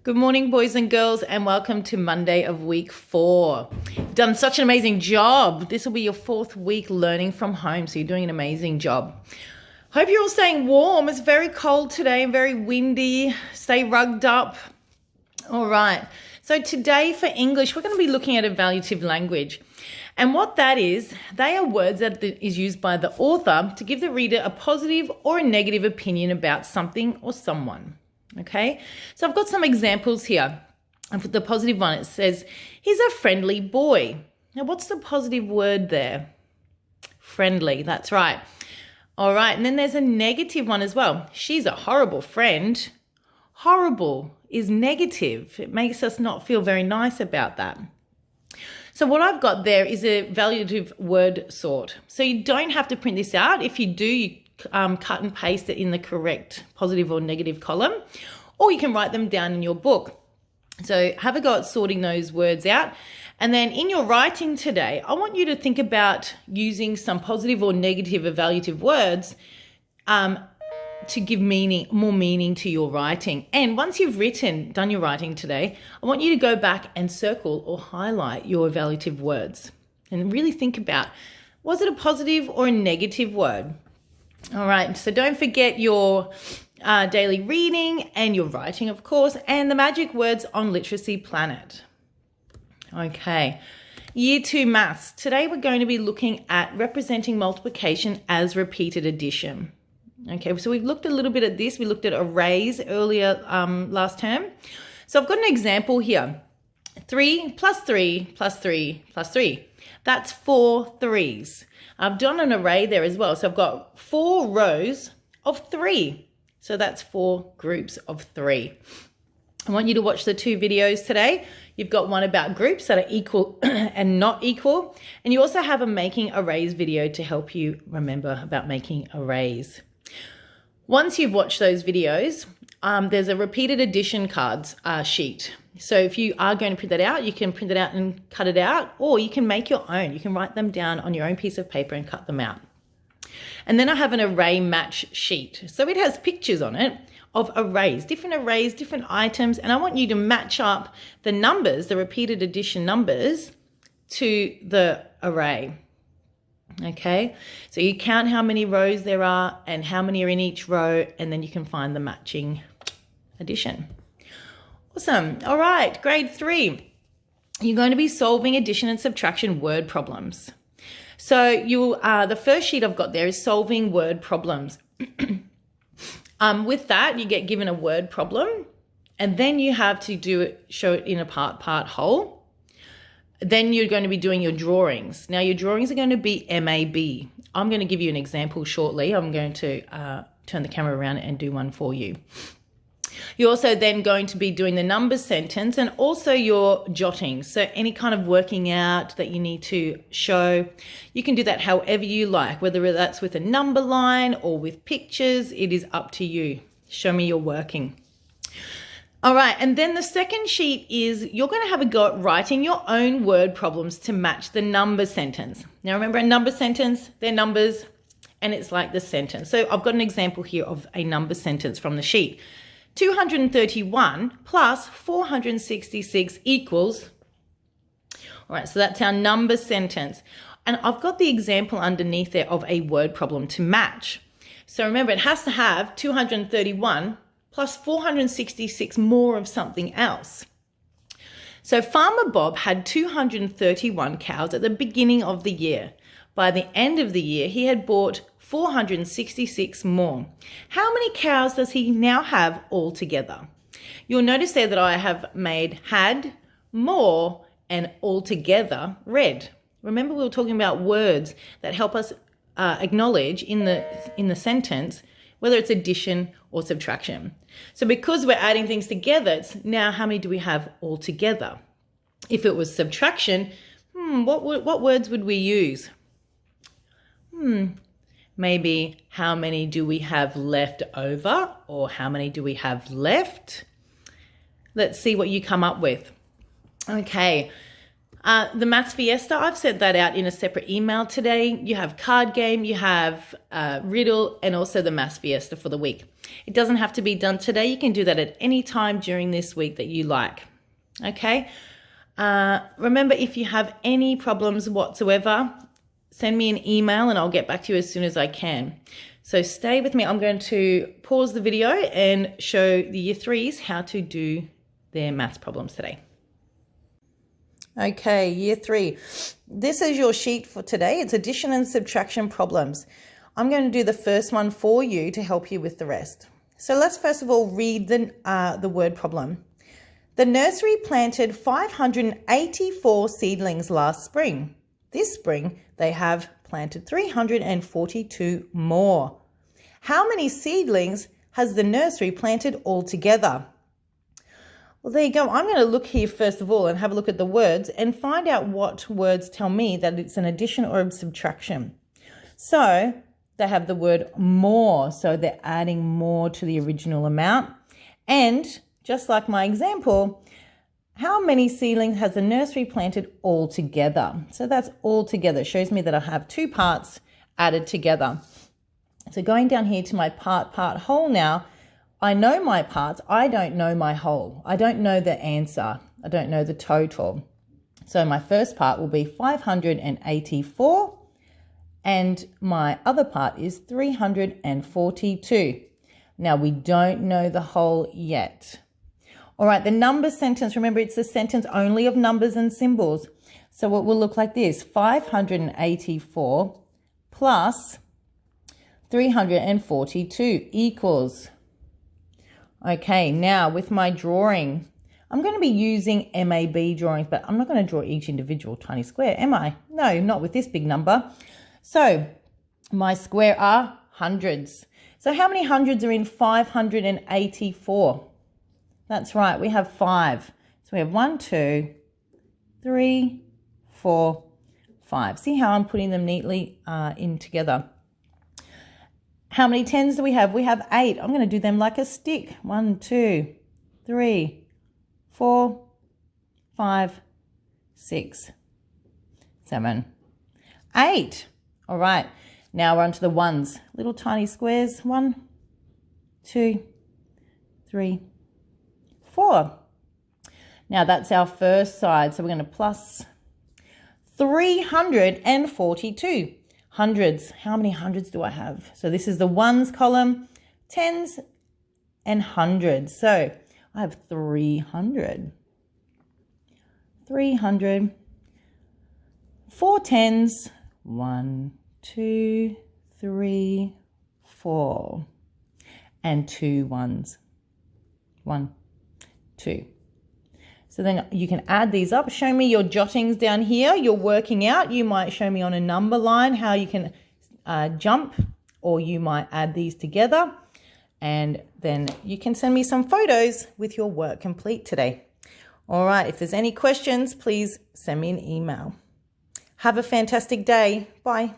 Good morning, boys and girls, and welcome to Monday of week 4. You've done such an amazing job. This will be your 4th week learning from home, so you're doing an amazing job. Hope you're all staying warm. It's very cold today and very windy. Stay rugged up. All right. So today for English, we're going to be looking at evaluative language. And what that is, they are words that is used by the author to give the reader a positive or a negative opinion about something or someone. Okay, so I've got some examples here. And for the positive one, it says, he's a friendly boy. Now, what's the positive word there? Friendly, that's right. All right, and then there's a negative one as well. She's a horrible friend. Horrible is negative. It makes us not feel very nice about that. So what I've got there is a evaluative word sort. So you don't have to print this out. If you do, you cut and paste it in the correct positive or negative column, or you can write them down in your book. So have a go at sorting those words out. And then in your writing today, I want you to think about using some positive or negative evaluative words to give more meaning to your writing. And once you've done your writing today, I want you to go back and circle or highlight your evaluative words and really think about, was it a positive or a negative word? All right, so don't forget your daily reading and your writing, of course, and the magic words on Literacy Planet. Okay, Year 2 Maths. Today we're going to be looking at representing multiplication as repeated addition. Okay, so we've looked a little bit at this. We looked at arrays earlier last term. So I've got an example here. 3 plus 3 plus 3 plus 3. That's 4 threes. I've done an array there as well. So I've got 4 rows of 3. So that's 4 groups of 3. I want you to watch the 2 videos today. You've got one about groups that are equal and not equal. And you also have a making arrays video to help you remember about making arrays. Once you've watched those videos, there's a repeated addition cards sheet. So if you are going to print that out, you can print it out and cut it out, or you can make your own. You can write them down on your own piece of paper and cut them out. And then I have an array match sheet. So it has pictures on it of arrays, different items, and I want you to match up the numbers, the repeated addition numbers, to the array. Okay, so you count how many rows there are and how many are in each row, and then you can find the matching addition. Awesome. All right, grade 3. You're going to be solving addition and subtraction word problems. So the first sheet I've got there is solving word problems. With that, you get given a word problem, and then you have to show it in a part whole. Then you're going to be doing your drawings. Now your drawings are going to be MAB. I'm going to give you an example shortly. I'm going to turn the camera around and do one for you. You're also then going to be doing the numbers sentence and also your jotting. So any kind of working out that you need to show, you can do that however you like, whether that's with a number line or with pictures, it is up to you. Show me your working. All right, and then the second sheet is you're going to have a go at writing your own word problems to match the number sentence. Now remember, a number sentence, they're numbers, and it's like the sentence. So I've got an example here of a number sentence from the sheet. 231 plus 466 equals, all right, so that's our number sentence. And I've got the example underneath there of a word problem to match. So remember, it has to have 231 plus 466 more of something else. So Farmer Bob had 231 cows at the beginning of the year. By the end of the year, he had bought 466 more. How many cows does he now have altogether? You'll notice there that I have made had, more, and altogether red. Remember, we were talking about words that help us acknowledge in the sentence whether it's addition or subtraction. So because we're adding things together, it's now how many do we have altogether? If it was subtraction, what words would we use? Maybe how many do we have left over, or how many do we have left? Let's see what you come up with. Okay, The Maths Fiesta, I've sent that out in a separate email today. You have card game, you have riddle, and also the Maths Fiesta for the week. It doesn't have to be done today. You can do that at any time during this week that you like. Okay? Remember, if you have any problems whatsoever, send me an email and I'll get back to you as soon as I can. So stay with me. I'm going to pause the video and show the Year 3s how to do their maths problems today. Okay, Year 3. This is your sheet for today. It's addition and subtraction problems. I'm going to do the first one for you to help you with the rest. So let's first of all read the word problem. The nursery planted 584 seedlings last spring. This spring, they have planted 342 more. How many seedlings has the nursery planted altogether? Well, there you go. I'm going to look here first of all and have a look at the words and find out what words tell me that it's an addition or a subtraction. So they have the word more, so they're adding more to the original amount. And just like my example, how many seedlings has the nursery planted altogether? So that's altogether. It shows me that I have two parts added together. So going down here to my part, whole now, I know my parts, I don't know my whole. I don't know the answer. I don't know the total. So my first part will be 584 and my other part is 342. Now we don't know the whole yet. All right, the number sentence, remember it's a sentence only of numbers and symbols. So it will look like this, 584 plus 342 equals. Okay, now with my drawing, I'm going to be using MAB drawings, but I'm not going to draw each individual tiny square, am I? No, not with this big number. So my square are hundreds. So how many hundreds are in 584? That's right, we have 5. So we have 1, 2, 3, 4, 5. See how I'm putting them neatly in together. How many 10s do we have? We have 8. I'm going to do them like a stick. 1, 2, 3, 4, 5, 6, 7, 8. All right. Now we're on to the ones. Little tiny squares. 1, 2, 3, 4. Now that's our first side. So we're going to plus 342. Hundreds. How many hundreds do I have? So this is the ones column, tens and hundreds. So I have 300. 300. 4 tens. 1, 2, 3, 4. And 2 ones. 1, 2. So then you can add these up. Show me your jottings down here. You're working out. You might show me on a number line how you can jump, or you might add these together. And then you can send me some photos with your work complete today. All right, if there's any questions, please send me an email. Have a fantastic day. Bye.